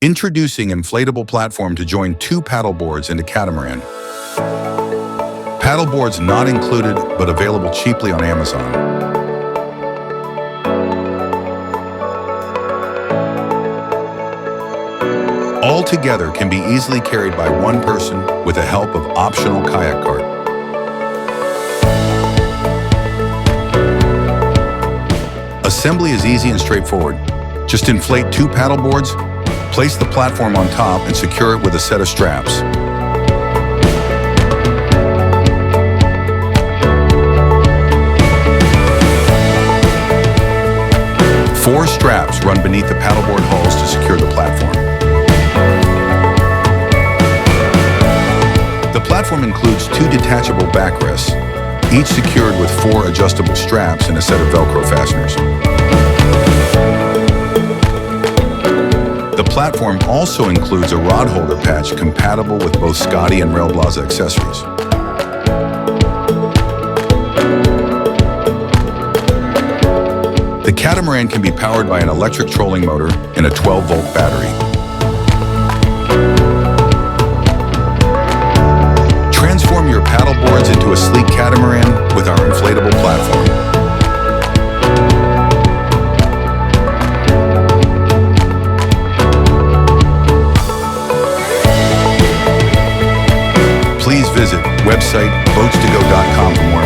Introducing Inflatable Platform to join 2 paddle boards into catamaran. Paddle boards not included, but available cheaply on Amazon. All together can be easily carried by one person with the help of optional kayak cart. Assembly is easy and straightforward. Just inflate 2 paddle boards, place the platform on top, and secure it with a set of straps. Four straps run beneath the paddleboard hulls to secure the platform. The platform includes 2 detachable backrests, each secured with 4 adjustable straps and a set of Velcro fasteners. The platform also includes a rod holder patch compatible with both Scotty and Railblaza accessories. The catamaran can be powered by an electric trolling motor and a 12-volt battery. Transform your paddle boards into a sleek catamaran with our inflatable platform. Please visit website boats2go.com for more